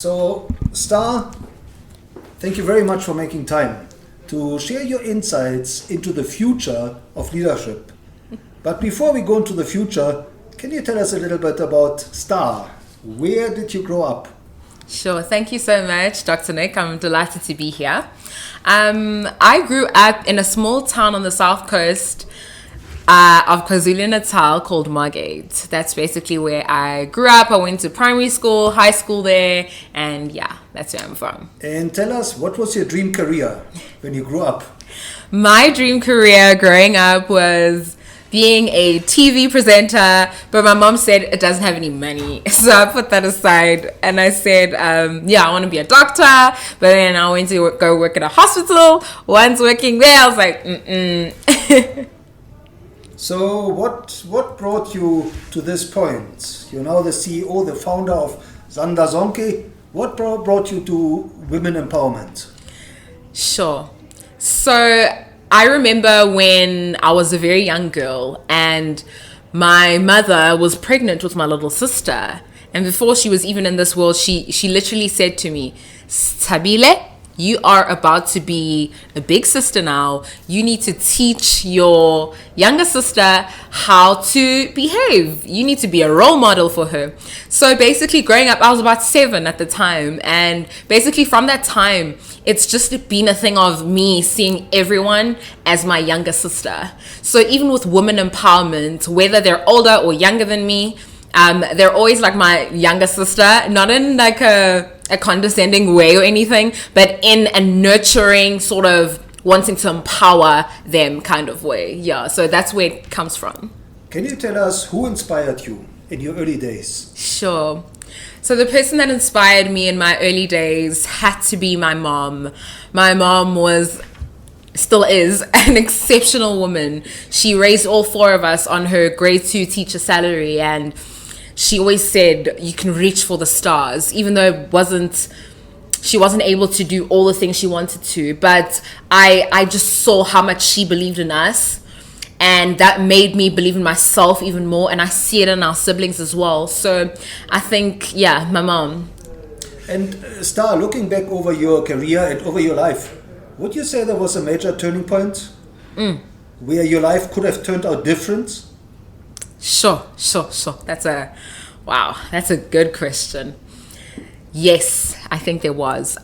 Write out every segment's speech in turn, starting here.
So, Stha, thank you very much for making time to share your insights into the future of leadership. But before we go into the future, can you tell us a little bit about Stha? Where did you grow up? Sure. Thank you so much, Dr. Nick. I'm delighted to be here. I grew up in a small town on the south coast of KwaZulu-Natal called Margate. That's basically where I grew up. I went to primary school, high school there, and yeah, that's where I'm from. And tell us, what was your dream career when you grew up? My dream career growing up was being a TV presenter, but my mom said it doesn't have any money. So I put that aside and I said, I want to be a doctor. But then I went to go work at a hospital. Once working there, I was like, So what brought you to this point? You're now the CEO, the founder of Zanda Zonke. What brought you to women empowerment? Sure. So I remember when I was a very young girl and my mother was pregnant with my little sister. And before she was even in this world, she literally said to me, Stabile, you are about to be a big sister now. You need to teach your younger sister how to behave. You need to be a role model for her. So basically growing up, I was about 7 at the time. And basically from that time, it's just been a thing of me seeing everyone as my younger sister. So even with women empowerment, whether they're older or younger than me, they're always like my younger sister, not in like a condescending way or anything, but in a nurturing sort of wanting to empower them kind of way. Yeah, so that's where it comes from. Can you tell us who inspired you in your early days? Sure. So the person that inspired me in my early days had to be my mom. My mom still is an exceptional woman. She raised all 4 of us on her grade 2 teacher salary, and she always said you can reach for the stars, even though she wasn't able to do all the things she wanted to. But I just saw how much she believed in us, and that made me believe in myself even more. And I see it in our siblings as well. So I think, my mom. And Stha, looking back over your career and over your life, would you say there was a major turning point where your life could have turned out different? Sure. That's a good question. Yes, I think there was.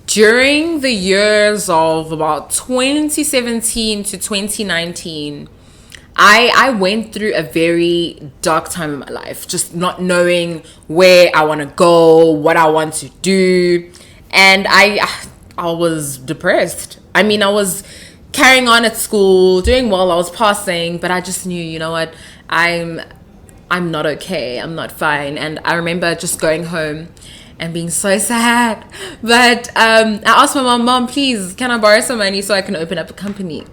During the years of about 2017 to 2019, I went through a very dark time in my life, just not knowing where I want to go, what I want to do. And I was depressed. I mean, I was carrying on at school, doing well, I was passing, but I just knew, you know what, I'm not okay, I'm not fine. And I remember just going home and being so sad. But I asked my mom, please, can I borrow some money so I can open up a company?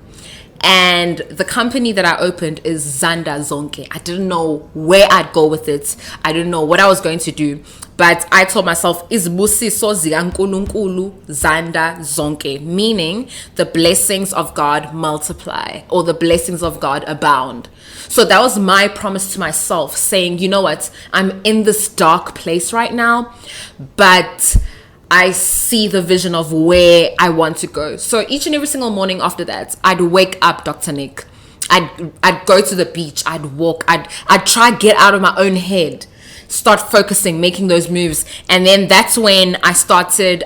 And the company that I opened is Zanda Zonke. I didn't know where I'd go with it. I didn't know what I was going to do. But I told myself, Izbusiso zikaNkulunkulu Zanda Zonke, meaning the blessings of God multiply, or the blessings of God abound. So that was my promise to myself, saying, you know what, I'm in this dark place right now, but I see the vision of where I want to go. So each and every single morning after that, I'd wake up, Dr. Nick. I'd go to the beach. I'd walk. I'd try to get out of my own head, start focusing, making those moves. And then that's when I started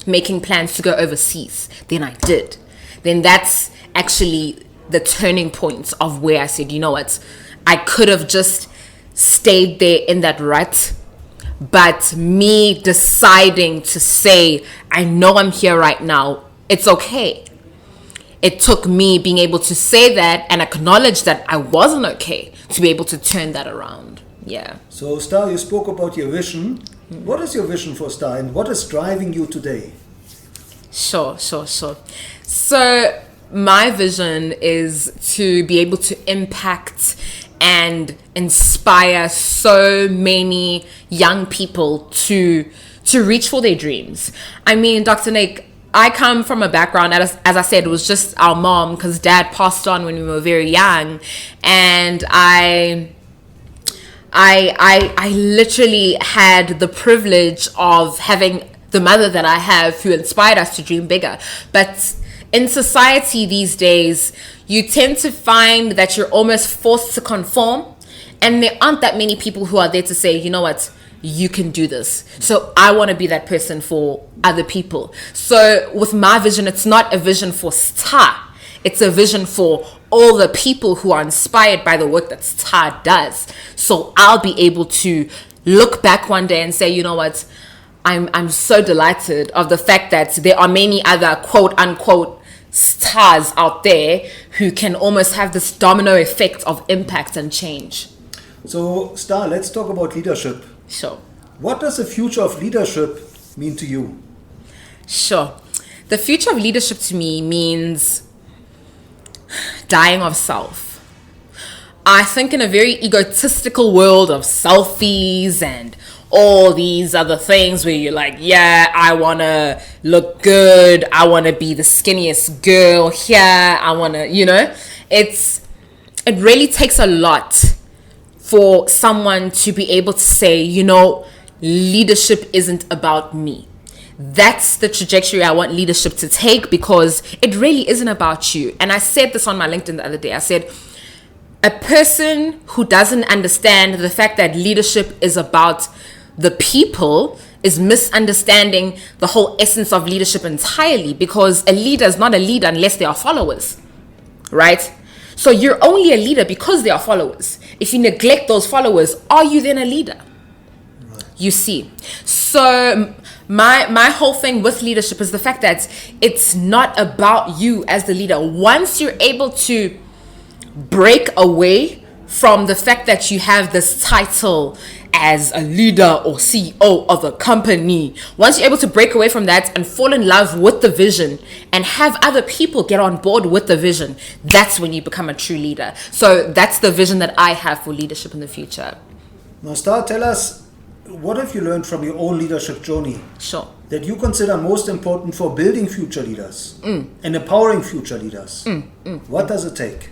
making plans to go overseas. Then I did. Then that's actually the turning point of where I said, you know what, I could have just stayed there in that rut. But me deciding to say, I know I'm here right now, it's okay. It took me being able to say that and acknowledge that I wasn't okay to be able to turn that around. Yeah. So Stha, you spoke about your vision. What is your vision for Stha, and what is driving you today? Sure. So my vision is to be able to impact and inspire so many young people to reach for their dreams. I mean, Dr. Nick, I come from a background, as I said, it was just our mom, because dad passed on when we were very young. And I literally had the privilege of having the mother that I have who inspired us to dream bigger. But in society these days, you tend to find that you're almost forced to conform, and there aren't that many people who are there to say, you know what, you can do this. So I want to be that person for other people. So with my vision, it's not a vision for Stha. It's a vision for all the people who are inspired by the work that Stha does. So I'll be able to look back one day and say, you know what, I'm so delighted of the fact that there are many other quote unquote stars out there who can almost have this domino effect of impact and change. So, Stha, let's talk about leadership. Sure. What does the future of leadership mean to you? Sure. The future of leadership to me means dying of self. I think in a very egotistical world of selfies and all these other things where you're like, yeah, I want to look good. I want to be the skinniest girl here. I want to, it really takes a lot for someone to be able to say, leadership isn't about me. That's the trajectory I want leadership to take, because it really isn't about you. And I said this on my LinkedIn the other day. I said, a person who doesn't understand the fact that leadership is about the people is misunderstanding the whole essence of leadership entirely, because a leader is not a leader unless there are followers, right? So you're only a leader because there are followers. If you neglect those followers, are you then a leader? Right. You see. So my whole thing with leadership is the fact that it's not about you as the leader. Once you're able to break away from the fact that you have this title as a leader or CEO of a company, once you're able to break away from that and fall in love with the vision and have other people get on board with the vision, that's when you become a true leader. So that's the vision that I have for leadership in the future. Now, Stha, tell us, what have you learned from your own leadership journey? Sure. That you consider most important for building future leaders and empowering future leaders? What does it take?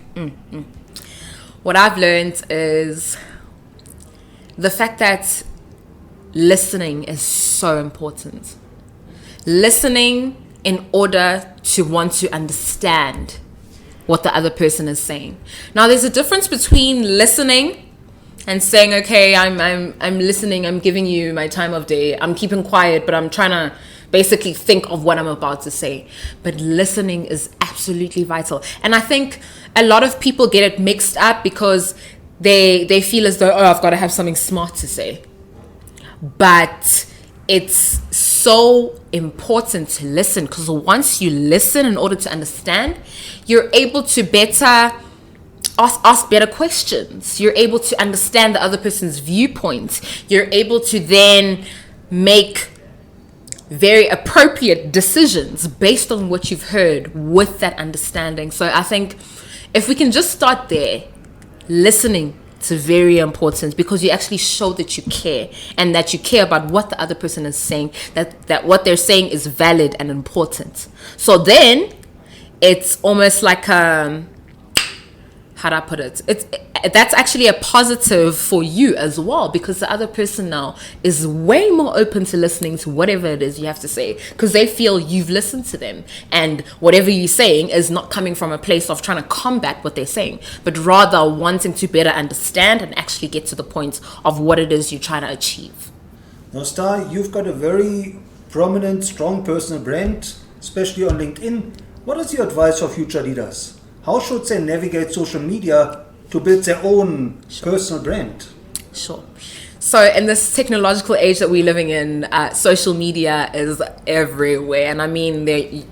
What I've learned is the fact that listening is so important. Listening in order to want to understand what the other person is saying. Now, there's a difference between listening and saying, okay, I'm listening, I'm giving you my time of day, I'm keeping quiet, but I'm trying to basically think of what I'm about to say. But listening is absolutely vital. And I think a lot of people get it mixed up because they feel as though, I've got to have something smart to say. But it's so important to listen, because once you listen in order to understand, you're able to better ask better questions. You're able to understand the other person's viewpoint. You're able to then make very appropriate decisions based on what you've heard with that understanding. So I think if we can just start there, listening is very important, because you actually show that you care and that you care about what the other person is saying, that what they're saying is valid and important. So then it's almost like how do I put it? That's actually a positive for you as well, because the other person now is way more open to listening to whatever it is you have to say, because they feel you've listened to them, and whatever you're saying is not coming from a place of trying to combat what they're saying, but rather wanting to better understand and actually get to the point of what it is you're trying to achieve. Now, Stha, you've got a very prominent, strong personal brand, especially on LinkedIn. What is your advice for future leaders? How should they navigate social media to build their own personal brand? Sure. So in this technological age that we're living in, social media is everywhere. And I mean, there are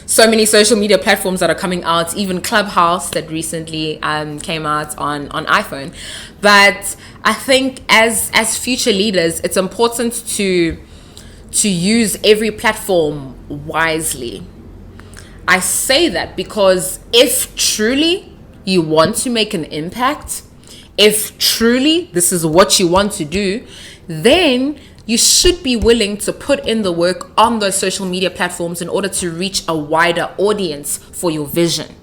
so many social media platforms that are coming out, even Clubhouse that recently came out on iPhone. But I think as future leaders, it's important to use every platform wisely. I say that because if truly you want to make an impact, if truly this is what you want to do, then you should be willing to put in the work on those social media platforms in order to reach a wider audience for your vision.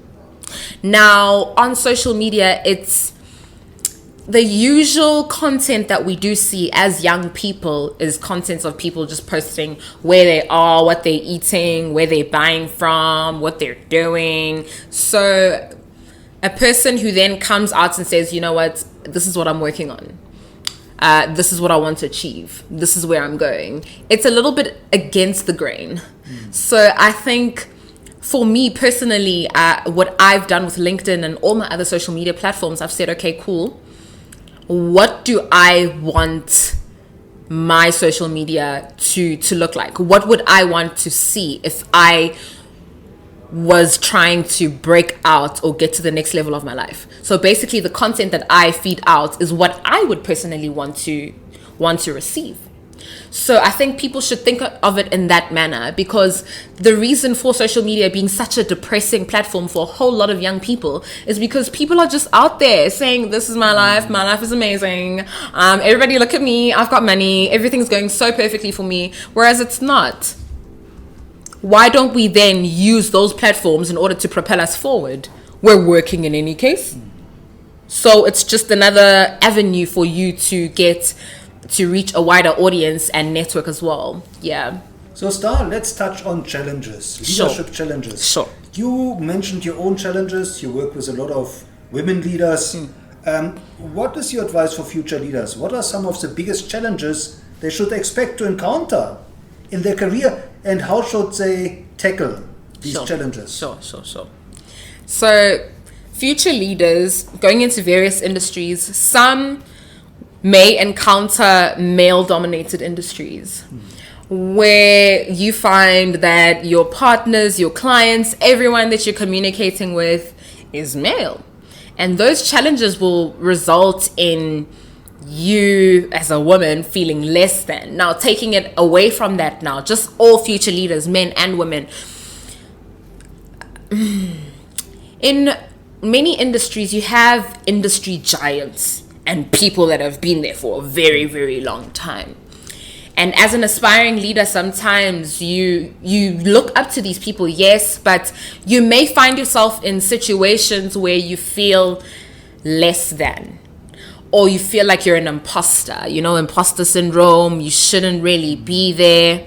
Now, on social media, it's the usual content that we do see as young people is content of people just posting where they are, what they're eating, where they're buying from, what they're doing. So a person who then comes out and says, you know what, this is what I'm working on. This is what I want to achieve. This is where I'm going. It's a little bit against the grain. So I think for me personally, what I've done with LinkedIn and all my other social media platforms, I've said, okay, cool. What do I want my social media to look like? What would I want to see if I was trying to break out or get to the next level of my life? So basically the content that I feed out is what I would personally want to receive. So I think people should think of it in that manner, because the reason for social media being such a depressing platform for a whole lot of young people is because people are just out there saying, this is my life is amazing, everybody look at me, I've got money, everything's going so perfectly for me, whereas it's not. Why don't we then use those platforms in order to propel us forward? We're working in any case. So it's just another avenue for you to reach a wider audience and network as well. Yeah. So Stha, let's touch on challenges, leadership challenges. Sure. You mentioned your own challenges. You work with a lot of women leaders. What is your advice for future leaders? What are some of the biggest challenges they should expect to encounter in their career, and how should they tackle these challenges? Sure. So future leaders going into various industries, some may encounter male-dominated industries where you find that your partners, your clients, everyone that you're communicating with is male. And those challenges will result in you as a woman feeling less than. Now, taking it away from that now, just all future leaders, men and women. In many industries, you have industry giants and people that have been there for a very, very long time. And as an aspiring leader, sometimes you look up to these people, yes, but you may find yourself in situations where you feel less than, or you feel like you're an imposter, imposter syndrome, you shouldn't really be there.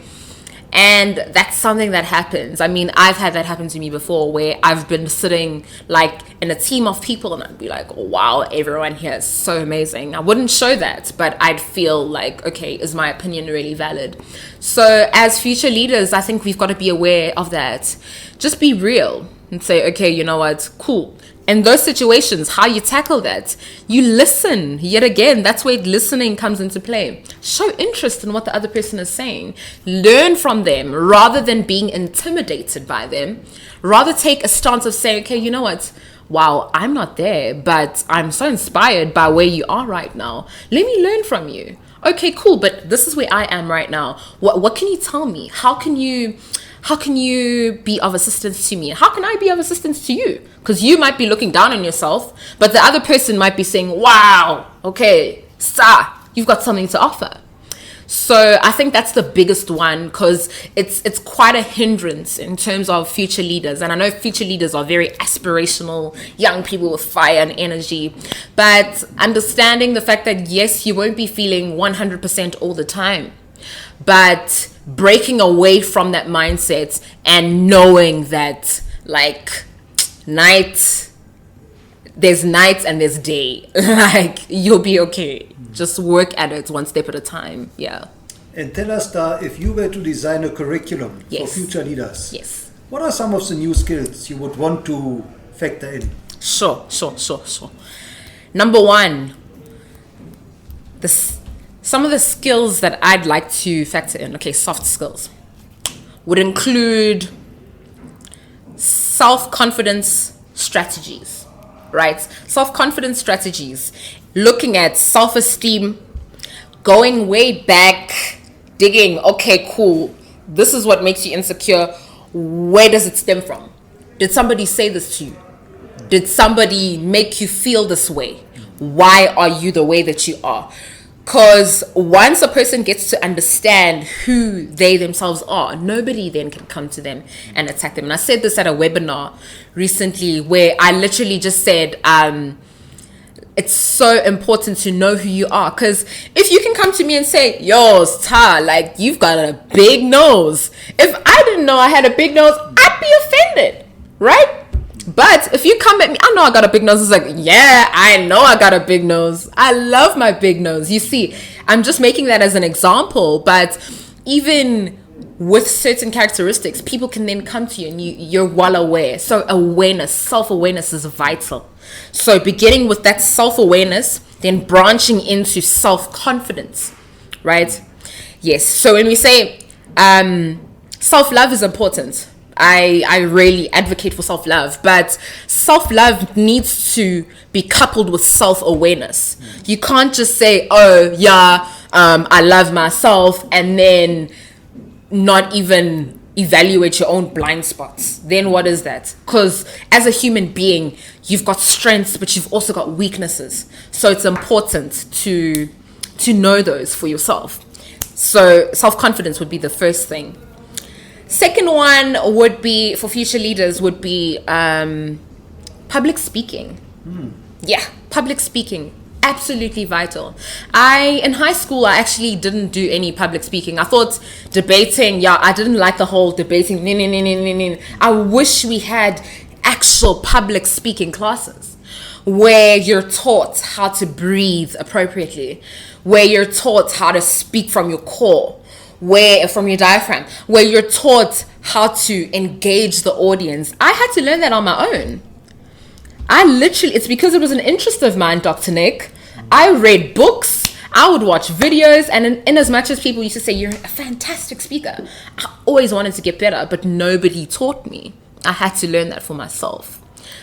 And that's something that happens. I mean, I've had that happen to me before, where I've been sitting like in a team of people and I'd be like, oh, wow, everyone here is so amazing. I wouldn't show that, but I'd feel like, okay, is my opinion really valid? So as future leaders, I think we've got to be aware of that. Just be real and say, okay, you know what, cool. In those situations, how you tackle that, you listen. Yet again, that's where listening comes into play. Show interest in what the other person is saying. Learn from them rather than being intimidated by them. Rather take a stance of saying, okay, you know what? Wow, I'm not there, but I'm so inspired by where you are right now. Let me learn from you. Okay, cool, but this is where I am right now. What can you tell me? How can you be of assistance to me? How can I be of assistance to you? Because you might be looking down on yourself, but the other person might be saying, wow, okay, Stha, you've got something to offer. So I think that's the biggest one, because it's quite a hindrance in terms of future leaders. And I know future leaders are very aspirational, young people with fire and energy, but understanding the fact that yes, you won't be feeling 100% all the time, but breaking away from that mindset and knowing that like there's night and there's day. Like, you'll be okay. Just work at it one step at a time. Yeah. And tell us, Stha, if you were to design a curriculum for future leaders, what are some of the new skills you would want to factor in? Sure. Number one, some of the skills that I'd like to factor in, soft skills, would include self-confidence strategies, right? Self-confidence strategies, looking at self-esteem, going way back, digging, okay, cool, this is what makes you insecure. Where does it stem from? Did somebody say this to you? Did somebody make you feel this way? Why are you the way that you are? Because once a person gets to understand who they themselves are, nobody then can come to them and attack them. And I said this at a webinar recently where I literally just said, it's so important to know who you are. Because if you can come to me and say, yo, Stha, like, you've got a big nose. If I didn't know I had a big nose, I'd be offended, right? But if you come at me, I know I got a big nose. It's like, yeah, I know I got a big nose. I love my big nose. You see, I'm just making that as an example. But even with certain characteristics, people can then come to you and you're well aware. So awareness, self-awareness is vital. So beginning with that self-awareness, then branching into self-confidence, right? Yes. So when we say self-love is important, I really advocate for self-love, but self-love needs to be coupled with self-awareness. You can't just say, oh yeah, I love myself, and then not even evaluate your own blind spots. Then what is that? Because as a human being, you've got strengths, but you've also got weaknesses. So it's important to know those for yourself. So self-confidence would be the first thing. Second one would be, for future leaders, would be public speaking. Yeah, public speaking. Absolutely vital. In high school, I actually didn't do any public speaking. I thought debating, I didn't like the whole debating. I wish we had actual public speaking classes where you're taught how to breathe appropriately, where you're taught how to speak from your core, from your diaphragm, where you're taught how to engage the audience. I had to learn that on my own. It's because it was an interest of mine, Dr. Nick. I read books, I would watch videos, and in as much as people used to say, you're a fantastic speaker, I always wanted to get better, but nobody taught me. I had to learn that for myself.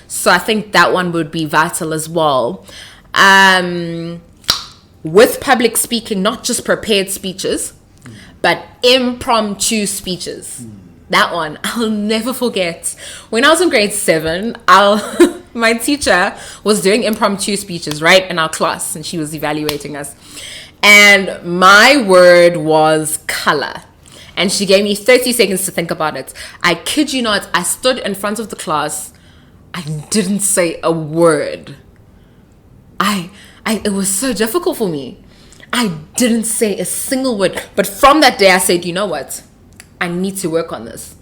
So I think that one would be vital as well. With public speaking, not just prepared speeches, but impromptu speeches. That one, I'll never forget. When I was in grade 7, my teacher was doing impromptu speeches, right, in our class, and she was evaluating us. And my word was color. And she gave me 30 seconds to think about it. I kid you not, I stood in front of the class. I didn't say a word. It was so difficult for me. I didn't say a single word. But from that day, I said, you know what? I need to work on this.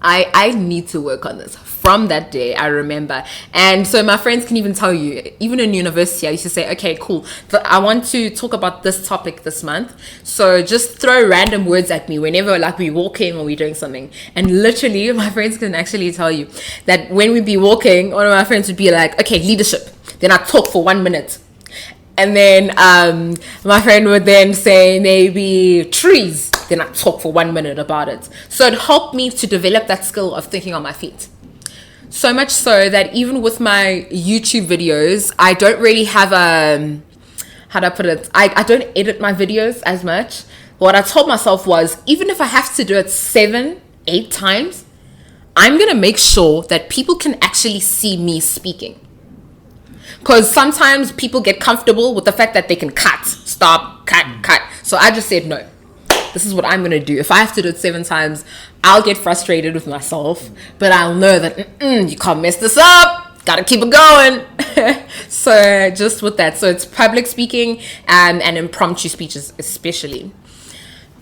I need to work on this. From that day, I remember. And so my friends can even tell you, even in university, I used to say, okay, cool. I want to talk about this topic this month. So just throw random words at me whenever like we're walking or we're doing something. And literally, my friends can actually tell you that when we'd be walking, one of my friends would be like, okay, leadership. Then I talk for 1 minute. And then my friend would then say maybe trees. Then I talk for 1 minute about it. So it helped me to develop that skill of thinking on my feet. So much so that even with my YouTube videos, I don't really have how do I put it? I don't edit my videos as much. What I told myself was, even if I have to do it 7, 8 times, I'm going to make sure that people can actually see me speaking. Because sometimes people get comfortable with the fact that they can cut, stop, cut. So I just said, no, this is what I'm going to do. If I have to do it 7 times, I'll get frustrated with myself. But I'll know that you can't mess this up. Got to keep it going. So just with that. So it's public speaking and impromptu speeches especially.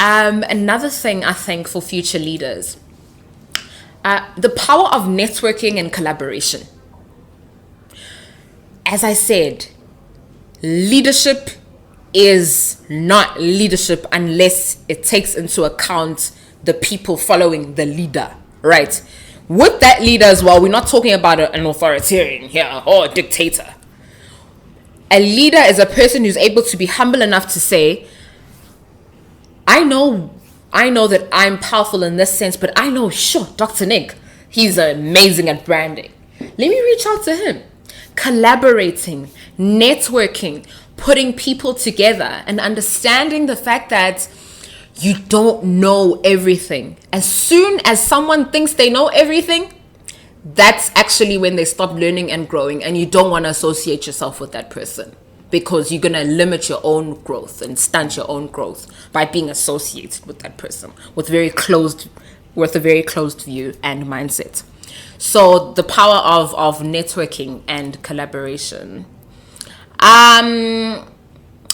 Another thing I think for future leaders, the power of networking and collaboration. As I said, leadership is not leadership unless it takes into account the people following the leader, right? With that leader as well, we're not talking about an authoritarian here or a dictator. A leader is a person who's able to be humble enough to say, I know that I'm powerful in this sense, but I know, sure, Dr. Nick, he's amazing at branding. Let me reach out to him. Collaborating, networking, putting people together, and understanding the fact that you don't know everything. As soon as someone thinks they know everything, that's actually when they stop learning and growing, and you don't want to associate yourself with that person because you're going to limit your own growth and stunt your own growth by being associated with that person with a very closed view and mindset. So the power of networking and collaboration.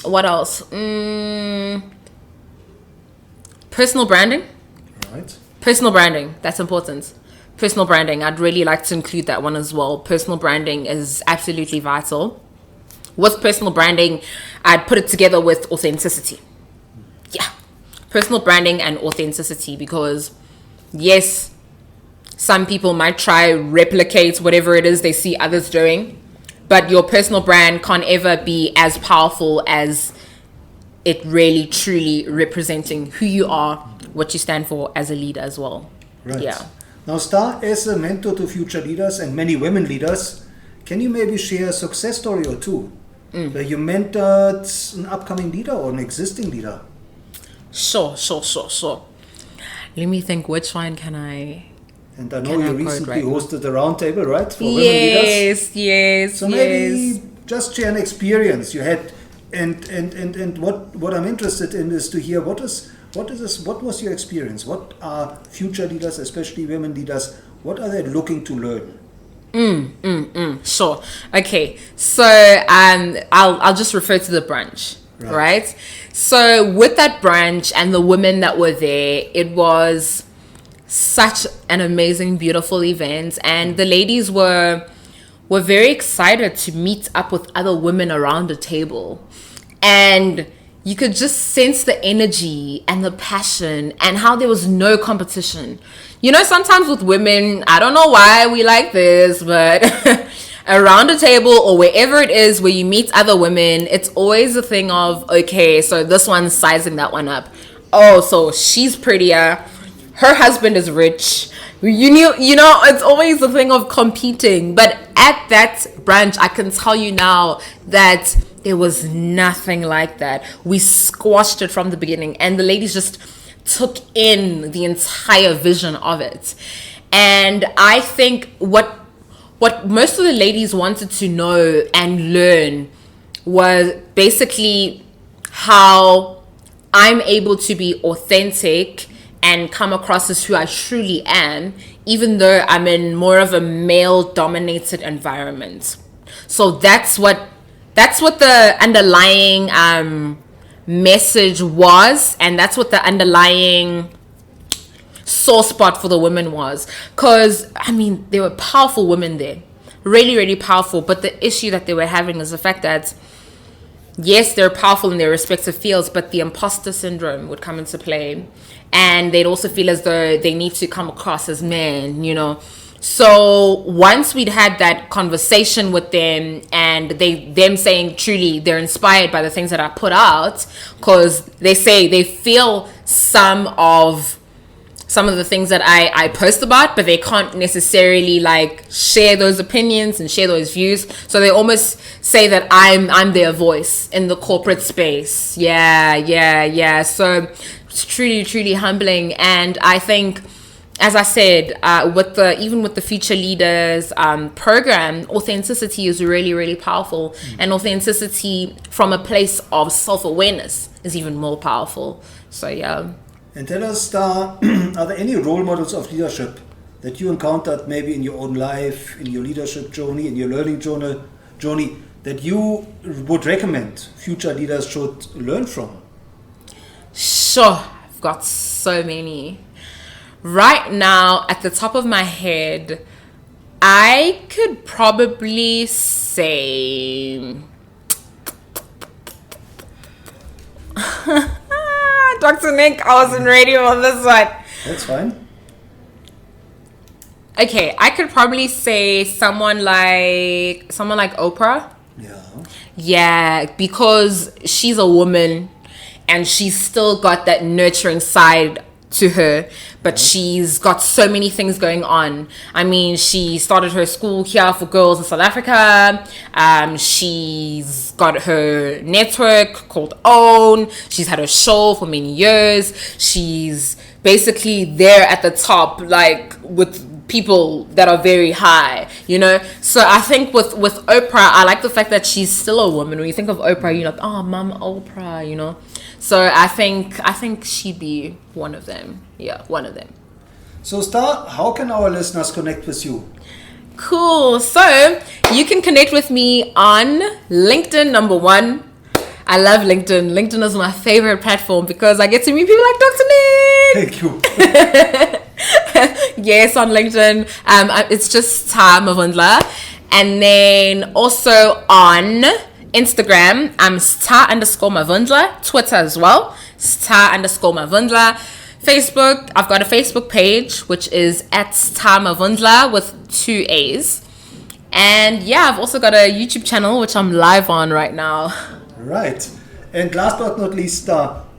What else? Personal branding. Right. Personal branding. That's important. Personal branding. I'd really like to include that one as well. Personal branding is absolutely vital. With personal branding, I'd put it together with authenticity. Yeah. Personal branding and authenticity, because yes, some people might try replicate whatever it is they see others doing, but your personal brand can't ever be as powerful as it really truly representing who you are, what you stand for as a leader as well. Right. Yeah. Now, Stha, as a mentor to future leaders and many women leaders, can you maybe share a success story or two where you mentored an upcoming leader or an existing leader? Sure. Let me think, which one can I... And I know Can you I quote recently right now? hosted a roundtable, right, for women leaders? Yes. So maybe just share an experience you had, and what I'm interested in is to hear what was your experience? What are future leaders, especially women leaders, what are they looking to learn? Sure. Okay. So I'll just refer to the brunch, right? So with that brunch and the women that were there, it was such an amazing, beautiful event, and the ladies were very excited to meet up with other women around the table, and you could just sense the energy and the passion and how there was no competition. You know, sometimes with women, I don't know why we like this, but around a table or wherever it is where you meet other women, it's always a thing of, okay, so this one's sizing that one up. Oh, so she's prettier. Her husband is rich. You know, it's always a thing of competing. But at that brunch, I can tell you now that there was nothing like that. We squashed it from the beginning, and the ladies just took in the entire vision of it. And I think what most of the ladies wanted to know and learn was basically how I'm able to be authentic and come across as who I truly am, even though I'm in more of a male-dominated environment. So that's what the underlying message was, and that's what the underlying sore spot for the women was. Because, I mean, there were powerful women there. Really, really powerful. But the issue that they were having is the fact that, yes, they're powerful in their respective fields, but the imposter syndrome would come into play. And they'd also feel as though they need to come across as men, you know. So once we'd had that conversation with them, and them saying truly they're inspired by the things that I put out, because they say they feel some of the things that I post about, but they can't necessarily like share those opinions and share those views. So they almost say that I'm their voice in the corporate space. Yeah. So it's truly, truly humbling. And I think, as I said, even with the Future Leaders program, authenticity is really, really powerful. And authenticity from a place of self-awareness is even more powerful. So yeah. And tell us, Stha, are there any role models of leadership that you encountered maybe in your own life, in your leadership journey, in your learning journey, that you would recommend future leaders should learn from? Sure, I've got so many. Right now, at the top of my head, I could probably say... Dr. Nick, I wasn't ready for this one. That's fine. Okay, I could probably say someone like Oprah. Yeah, because she's a woman and she's still got that nurturing side to her, but she's got so many things going on. I mean, she started her school here for girls in South Africa. She's got her network called OWN. She's had a show for many years. She's basically there at the top, like with people that are very high, you know. So I think with Oprah, I like the fact that she's still a woman. When you think of Oprah, you're like, oh, Mom Oprah, you know. So I think she'd be one of them. Yeah, one of them. So Stha, how can our listeners connect with you? Cool. So you can connect with me on LinkedIn, number one. I love LinkedIn. LinkedIn is my favorite platform because I get to meet people like Dr. Nick. Thank you. Yes, on LinkedIn. It's just Stha Mavundla. And then also on Instagram, I'm Stha_Mavundla. Twitter as well, Stha_Mavundla. Facebook, I've got a Facebook page, which is @Stha Mavundla with 2 A's. And yeah, I've also got a YouTube channel, which I'm live on right now. Right. And last but not least,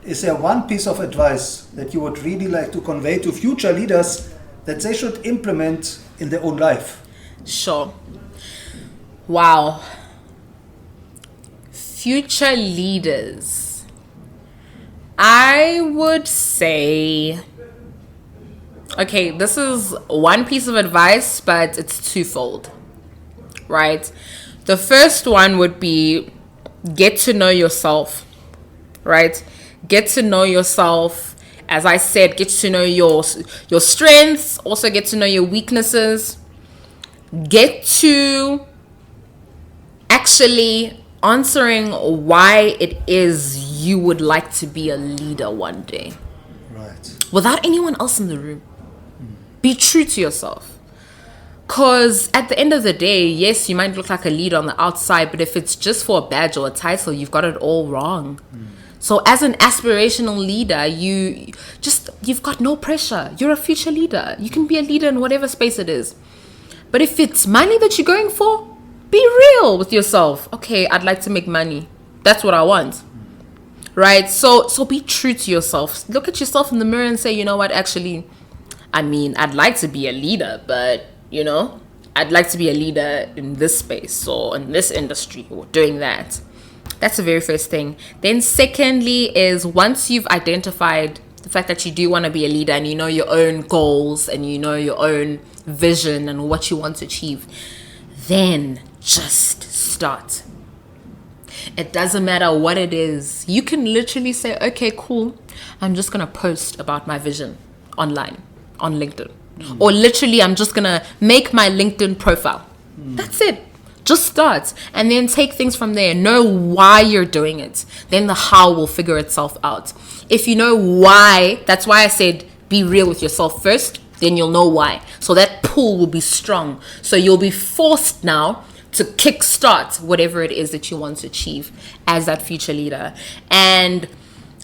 is there one piece of advice that you would really like to convey to future leaders that they should implement in their own life? Sure. Wow. Future leaders. I would say, okay, this is one piece of advice, but it's twofold, right? The first one would be get to know yourself, right? Get to know yourself. As I said, get to know your strengths, also get to know your weaknesses. Get to actually answering why it is you would like to be a leader one day. Right. Without anyone else in the room. Be true to yourself. Because at the end of the day, yes, you might look like a leader on the outside, but if it's just for a badge or a title, you've got it all wrong. So as an aspirational leader, you've got no pressure. You're a future leader. You can be a leader in whatever space it is. But if it's money that you're going for, be real with yourself. Okay, I'd like to make money. That's what I want. Right? So be true to yourself. Look at yourself in the mirror and say, you know what, actually, I'd like to be a leader, but, I'd like to be a leader in this space or in this industry or doing that. That's the very first thing. Then secondly is once you've identified the fact that you do want to be a leader and you know your own goals and you know your own vision and what you want to achieve, then just start. It doesn't matter what it is. You can literally say, okay, cool, I'm just going to post about my vision online, on LinkedIn. Or literally, I'm just going to make my LinkedIn profile. That's it. Just start. And then take things from there. Know why you're doing it. Then the how will figure itself out. If you know why, that's why I said be real with yourself first, then you'll know why. So that pull will be strong. So you'll be forced now to kickstart whatever it is that you want to achieve as that future leader. And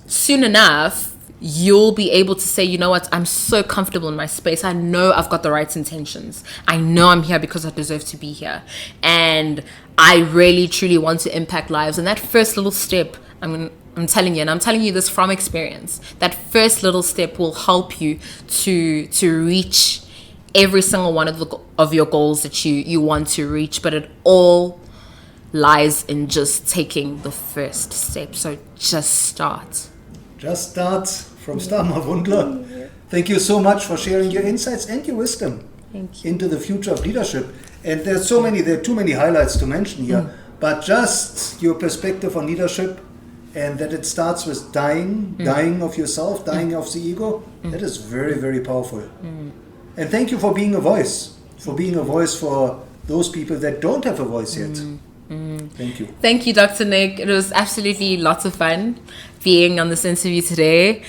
soon enough, you'll be able to say, you know what, I'm so comfortable in my space. I know I've got the right intentions. I know I'm here because I deserve to be here. And I really, truly want to impact lives. And that first little step, I'm telling you, and I'm telling you this from experience, that first little step will help you to reach every single one of your goals that you want to reach. But it all lies in just taking the first step. So just start. Just start from Stha Mavundla. Thank you so much for sharing your insights and your wisdom into the future of leadership. And there are too many highlights to mention here, but just your perspective on leadership and that it starts with dying of yourself, dying of the ego, that is very, very powerful. And thank you for being a voice for those people that don't have a voice yet. Thank you. Thank you, Dr. Nick. It was absolutely lots of fun being on this interview today.